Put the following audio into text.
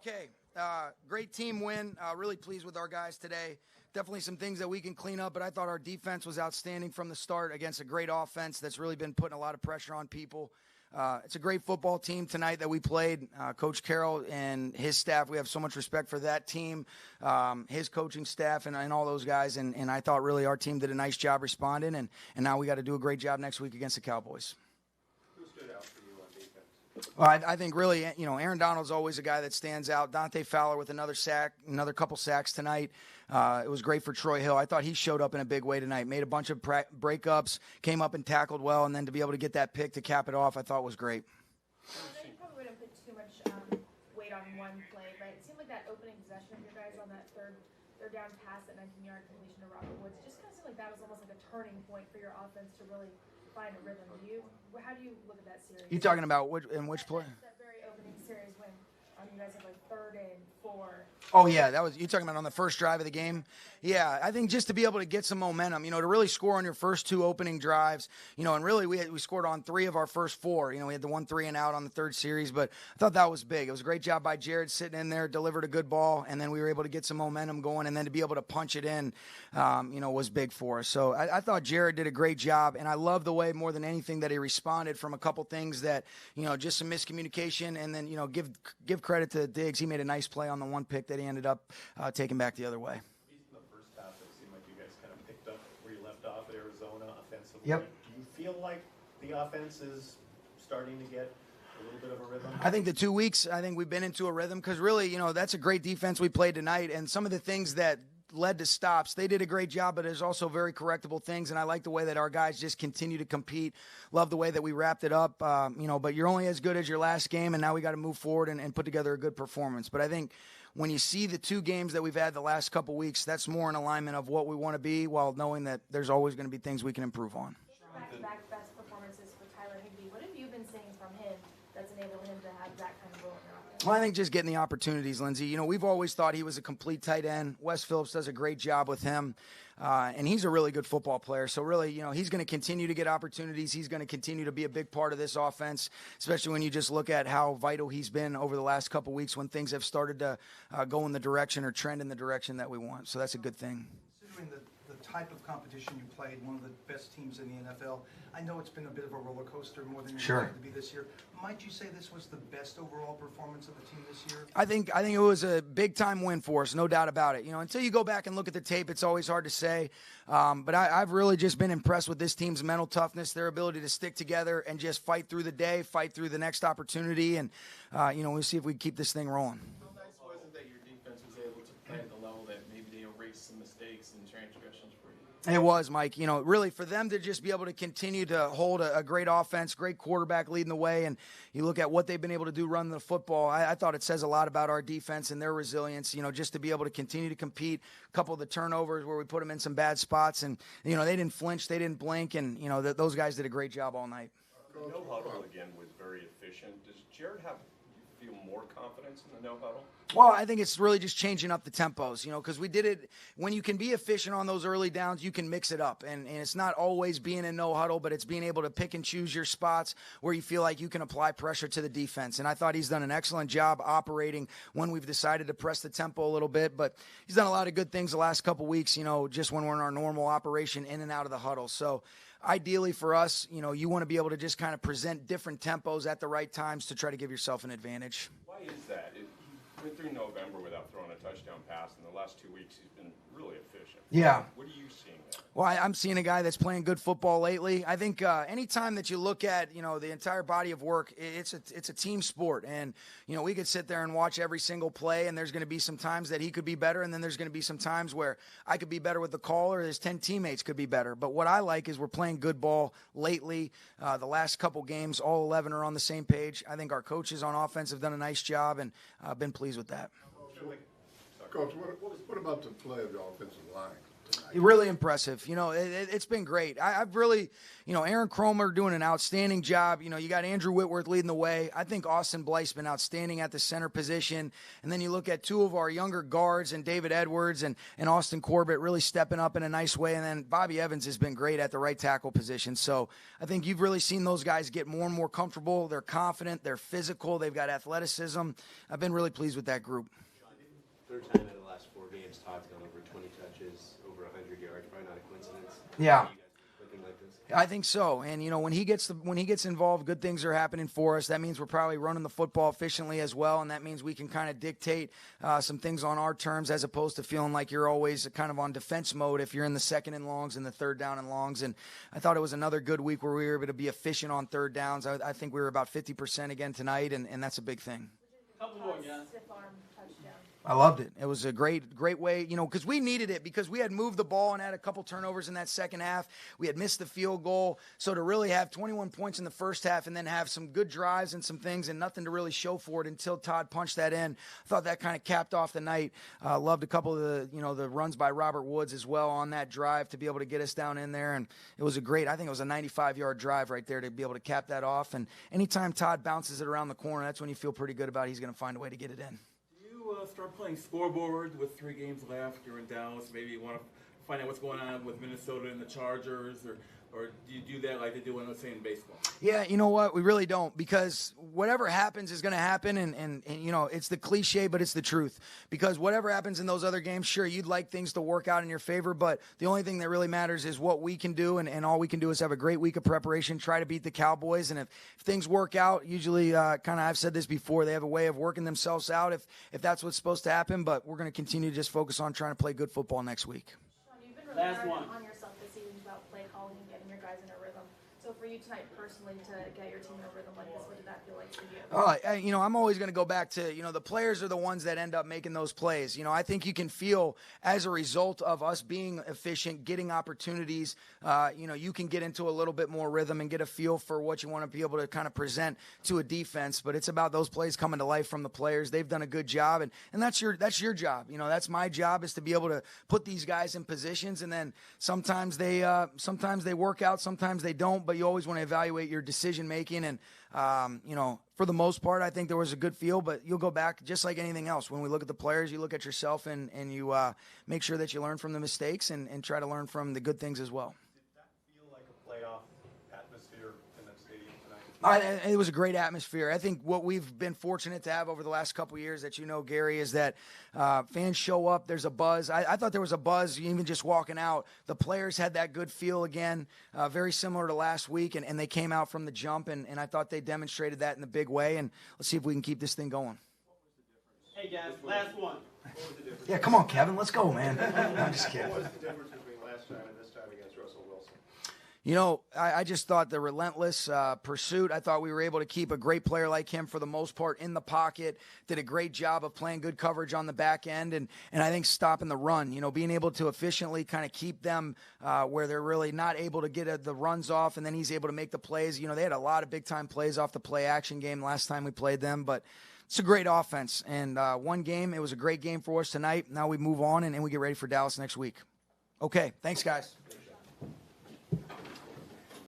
Okay, great team win. Really pleased with our guys today. Definitely some things that we can clean up, but I thought our defense was outstanding from the start against a great offense that's really been putting a lot of pressure on people. It's a great football team tonight that we played. Coach Carroll and his staff, we have so much respect for that team, his coaching staff and all those guys, and I thought really our team did a nice job responding, and now we got to do a great job next week against the Cowboys. Who stood out for you on defense? Well, I think really, Aaron Donald's always a guy that stands out. Dante Fowler with another sack, another couple sacks tonight. It was great for Troy Hill. I thought he showed up in a big way tonight, made a bunch of breakups, came up and tackled well, and then to be able to get that pick to cap it off, I thought was great. I know you probably wouldn't put too much weight on one play, but it seemed like that opening possession of your guys on that third down pass, that 19-yard completion to Robert Woods, it just kind of seemed like that was almost like a turning point for your offense to really find a rhythm. How do you look at that series? You talking about which play? That very opening series when you guys had like 3rd and 4. Oh, yeah, you talking about on the first drive of the game? Yeah, I think just to be able to get some momentum, to really score on your first 2 opening drives, and really we scored on 3 of our first 4. We had the 1 3 and out on the third series, but I thought that was big. It was a great job by Jared sitting in there, delivered a good ball, and then we were able to get some momentum going, and then to be able to punch it in, was big for us. So I thought Jared did a great job, and I love the way more than anything that he responded from a couple things that, just some miscommunication, and then, give credit to Diggs. He made a nice play on the one pick that he ended up taking back the other way. In the first half, it seemed like you guys kind of picked up where you left off at Arizona offensively. Yep. Do you feel like the offense is starting to get a little bit of a rhythm? I think the 2 weeks, we've been into a rhythm because really, that's a great defense we played tonight, and some of the things that led to stops, they did a great job, but there's also very correctable things, and I like the way that our guys just continue to compete. Love the way that we wrapped it up, but you're only as good as your last game, and now we got to move forward and put together a good performance. But I think when you see the 2 games that we've had the last couple weeks, that's more in alignment of what we want to be while knowing that there's always going to be things we can improve on. Back-to-back best performances for Tyler Higbee. What have you been seeing from him that's enabled him to have that kind of role in your offense? Well, I think just getting the opportunities, Lindsey. We've always thought he was a complete tight end. Wes Phillips does a great job with him, and he's a really good football player. So really, he's going to continue to get opportunities. He's going to continue to be a big part of this offense, especially when you just look at how vital he's been over the last couple weeks when things have started to go in the direction or trend in the direction that we want. So that's a good thing. Considering the type of competition you played, one of the best teams in the NFL, I know it's been a bit of a roller coaster more than you wanted to be this year. Might you say this was the best overall performance of the team this year? I think it was a big-time win for us, no doubt about it. Until you go back and look at the tape, it's always hard to say. But I've really just been impressed with this team's mental toughness, their ability to stick together and just fight through the day, fight through the next opportunity, and we'll see if we can keep this thing rolling. How nice was it that your defense was able to play at the level that maybe they erased some mistakes and transgressions for you? It was, Mike. Really for them to just be able to continue to hold a great offense, great quarterback leading the way, and you look at what they've been able to do running the football, I thought it says a lot about our defense and their resilience, just to be able to continue to compete. A couple of the turnovers where we put them in some bad spots, and, they didn't flinch, they didn't blink, and, those guys did a great job all night. The no huddle again was very efficient. Does Jared feel more confidence in the no huddle? Well, I think it's really just changing up the tempos, because we did it. When you can be efficient on those early downs, you can mix it up. And it's not always being in no huddle, but it's being able to pick and choose your spots where you feel like you can apply pressure to the defense. And I thought he's done an excellent job operating when we've decided to press the tempo a little bit. But he's done a lot of good things the last couple weeks, just when we're in our normal operation in and out of the huddle. So ideally for us, you want to be able to just kind of present different tempos at the right times to try to give yourself an advantage. Why is that? He went through November without throwing a touchdown pass. In the last 2 weeks, he's been really efficient. Yeah. What are you seeing there? Well, I'm seeing a guy that's playing good football lately. I think anytime that you look at, the entire body of work, it's a team sport. And, we could sit there and watch every single play, and there's going to be some times that he could be better, and then there's going to be some times where I could be better with the call, or his 10 teammates could be better. But what I like is we're playing good ball lately. The last couple games, all 11 are on the same page. I think our coaches on offense have done a nice job, and I've been pleased with that. Coach, what about the play of the offensive line? Really impressive. It's been great. I've really, Aaron Cromer doing an outstanding job. You got Andrew Whitworth leading the way. I think Austin Blythe's been outstanding at the center position. And then you look at two of our younger guards and David Edwards and Austin Corbett really stepping up in a nice way. And then Bobby Evans has been great at the right tackle position. So I think you've really seen those guys get more and more comfortable. They're confident. They're physical. They've got athleticism. I've been really pleased with that group. Third time in the last 4 games, Todd's gone over 20 touches, over 100 yards. Probably not a coincidence. Yeah. Looking like this. I think so. And, when he gets involved, good things are happening for us. That means we're probably running the football efficiently as well, and that means we can kind of dictate some things on our terms as opposed to feeling like you're always kind of on defense mode if you're in the second and longs and the third down and longs. And I thought it was another good week where we were able to be efficient on third downs. I think we were about 50% again tonight, and that's a big thing. Couple more, guys. Stiff arm touchdown. I loved it. It was a great way, because we needed it because we had moved the ball and had a couple turnovers in that second half. We had missed the field goal. So to really have 21 points in the first half and then have some good drives and some things and nothing to really show for it until Todd punched that in, I thought that kind of capped off the night. Loved a couple of the runs by Robert Woods as well on that drive to be able to get us down in there. And it was I think it was a 95-yard drive right there to be able to cap that off. And anytime Todd bounces it around the corner, that's when you feel pretty good about he's going to find a way to get it in. Start playing scoreboard with 3 games left. You're in Dallas. Maybe you want to find out what's going on with Minnesota and the Chargers, or do you do that like they do when they're saying baseball? Yeah, you know what? We really don't, because whatever happens is going to happen, and it's the cliche, but it's the truth. Because whatever happens in those other games, sure, you'd like things to work out in your favor, but the only thing that really matters is what we can do, and all we can do is have a great week of preparation, try to beat the Cowboys, and if things work out, usually, I've said this before, they have a way of working themselves out if that's what's supposed to happen, but we're going to continue to just focus on trying to play good football next week. Sean, you've been really hard on yourself this season about play calling and getting your guys in a rhythm. So for you tonight personally to get your team in a rhythm like this, what did that feel like for you? I'm always going to go back to, the players are the ones that end up making those plays. I think you can feel as a result of us being efficient, getting opportunities, you can get into a little bit more rhythm and get a feel for what you want to be able to kind of present to a defense. But it's about those plays coming to life from the players. They've done a good job, and that's your job. That's my job, is to be able to put these guys in positions, and then sometimes they work out, sometimes they don't, but you always want to evaluate your decision making. And for the most part, I think there was a good feel, but you'll go back just like anything else. When we look at the players, you look at yourself and you make sure that you learn from the mistakes and try to learn from the good things as well. Did that feel like a playoff atmosphere in that stadium tonight? It was a great atmosphere. I think what we've been fortunate to have over the last couple of years that Gary, is that fans show up. There's a buzz. I thought there was a buzz even just walking out. The players had that good feel again, very similar to last week, and they came out from the jump, and I thought they demonstrated that in a big way, and let's see if we can keep this thing going. Hey, guys, last one. What was the difference? Yeah, come on, Kevin. Let's go, man. I'm just kidding. What was the difference between last time and this time against Russell Wilson? I just thought the relentless pursuit, I thought we were able to keep a great player like him for the most part in the pocket, did a great job of playing good coverage on the back end, and I think stopping the run, being able to efficiently kind of keep them where they're really not able to get the runs off, and then he's able to make the plays. They had a lot of big-time plays off the play-action game last time we played them, but it's a great offense. And one game, it was a great game for us tonight. Now we move on, and we get ready for Dallas next week. Okay, thanks, guys.